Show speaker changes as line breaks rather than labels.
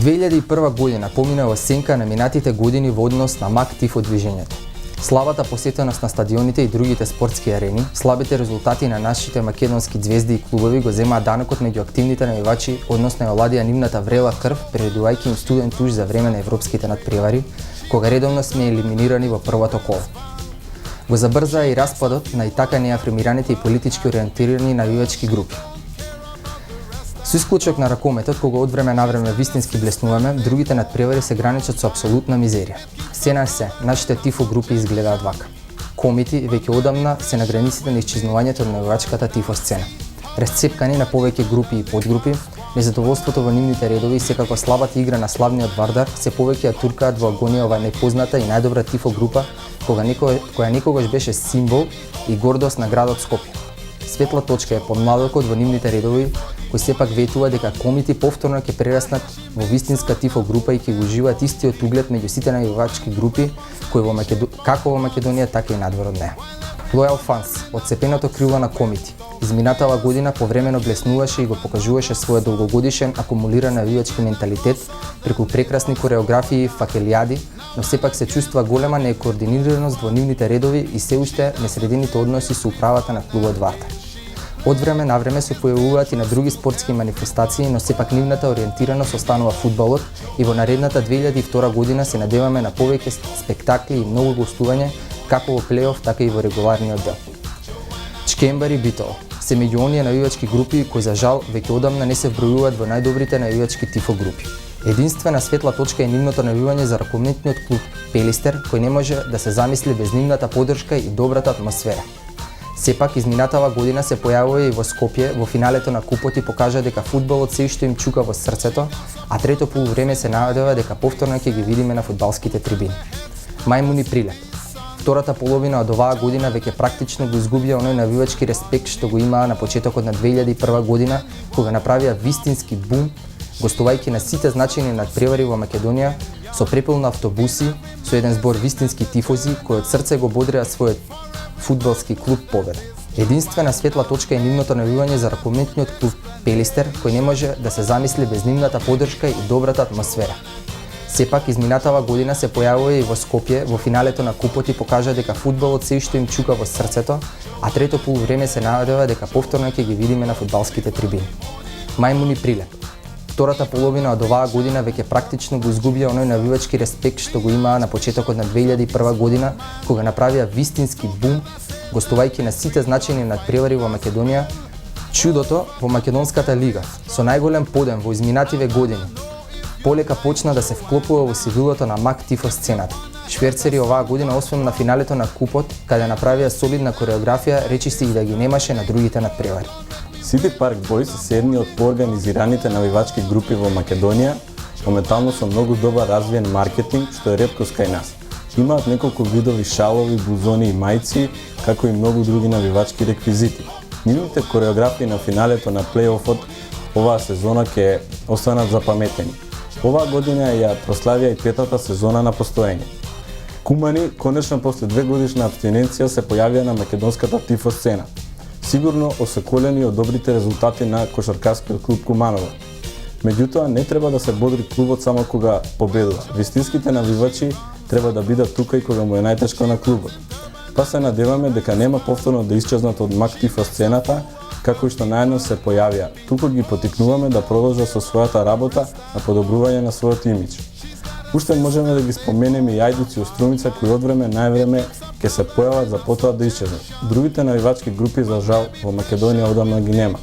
2001 година помина во сенка на минатите години во однос на МАК Тифо движењето. Слабата посетеност на стадионите и другите спортски арени, слабите резултати на нашите македонски звезди и клубови го земаат данокот меѓу активните навивачи, односно ја оладија нивната врела крв, природувајќи им студен туж за време на европските надпревари, кога редовно сме елиминирани во првото коло. Го забрзаа и распадот на и така неафирмираните и политички ориентирани навивачки групи. Со исклучок на ракометот, кога од време на време вистински блеснуваме, другите надпревари се граничат со апсолутна мизерија. Сена се, нашите тифо групи изгледаат вака. Комити веќе одамна се на границите на исчезнувањето на навивачката тифо сцена. Расцепкани на повеќе групи и подгрупи, незадоволството во нивните редови и секако слабата игра на славниот Вардар се повеќе ја туркаат во агонија оваа непозната и најдобра тифо група која некогаш беше символ и гордост на градот Скопје. Светла точка е подмладокот во нивните редови, кој сепак ветува дека комити повторно ќе прераснат во вистинска тифо група и ќе го уживаат истиот углед меѓу сите навивачки групи кои како во Македонија, така и надвор од неа. Loyal Fans, одцепеното крило на комити, изминатава година повремено блеснуваше и го покажуваше својот долгогодишен акумулиран навивачки менталитет преку прекрасни кореографии и факелијади, но сепак се чувствува голема некоординираност во нивните редови и се уште несредените односи со управата на клубот Вардар. Од време на време се појавуваат и на други спортски манифестации, но сепак нивната ориентираност останува фудбалот и во наредната 2002 година се надеваме на повеќе спектакли и многу гостување како во плейоф, така и во регуларниот дел. Чкембар и Битол се меѓу оние навивачки групи кои за жал веќе одамна не се вбројуваат во најдобрите навивачки тифо групи. Единствена светла точка е нивното навивање за ракометниот клуб Пелистер, кој не може да се замисли без нивната поддршка и добрата атмосфера. Сепак, изминатава година се појавува и во Скопје, во финалето на купот и покажа дека фудбалот се уште им чука во срцето, а трето полувреме се надева дека повторно ќе ги видиме на фудбалските трибини. Мајмуни прилеп. Втората половина од оваа година веќе практично го изгубија оној навивачки респект што го имаа на почетокот на 2001 година, кога направија вистински бум, гостувајќи на сите значајни надпревари во Македонија, со препълна автобуси, со еден збор вистински тифози кои од срце го бодреа својот фудбалски клуб Победа. Единствена светла точка е нивното навивање за ракометниот клуб Пелистер, кој не може да се замисли без нивната поддршка и добрата атмосфера. Сепак, изминатава година се појавува и во Скопје, во финалето на купот и покажа дека фудбалот се уште им чука во срцето, а трето полувреме се надева дека повторно ќе ги видиме на фудбалските трибини. Мајмуни прилеп. Втората половина од оваа година веќе практично го изгубија оној навивачки респект што го имаа на почетокот на 2001 година, кога направија вистински бум, гостувајќи на сите значајни надпревари во Македонија, чудото во македонската лига, со најголем подем во изминативе години, полека почна да се вклопува во сивилото на МАК Тифо сцената. Шверцери оваа година, освен на финалето на купот, каде направија солидна кореографија, речиси и да ги немаше на другите надпревари.
City Park Boys се едни од поорганизираните навивачки групи во Македонија, моментално со многу добар развиен маркетинг, што е реткост кај нас. Имаат неколку видови шалови, блузони и мајци, како и многу други навивачки реквизити. Нивните кореографии на финалето на плейофот оваа сезона ќе останат запаметени. Оваа година ја прославија и петата сезона на постоење. Кумани, конечно после 2 годишна абстиненција, се појавија на македонската тифо сцена. Сигурно осеколени од добрите резултати на кошаркарскиот клуб Куманово. Меѓутоа, не треба да се бодри клубот само кога победува. Вистинските навивачи треба да бидат тука и кога му е најтешко на клубот. Па се надеваме дека нема повторно да исчезнат од МАК Тифо сцената, како и што наедно се појавија. Тука ги потикнуваме да продолжат со својата работа на подобрување на својот имидж. Уште можеме да ги споменеме и Ајдуци и Струмица, кои од време највреме ќе се појават за потоа да исчезнат. Другите навивачки групи за жал во Македонија одамна ги нема.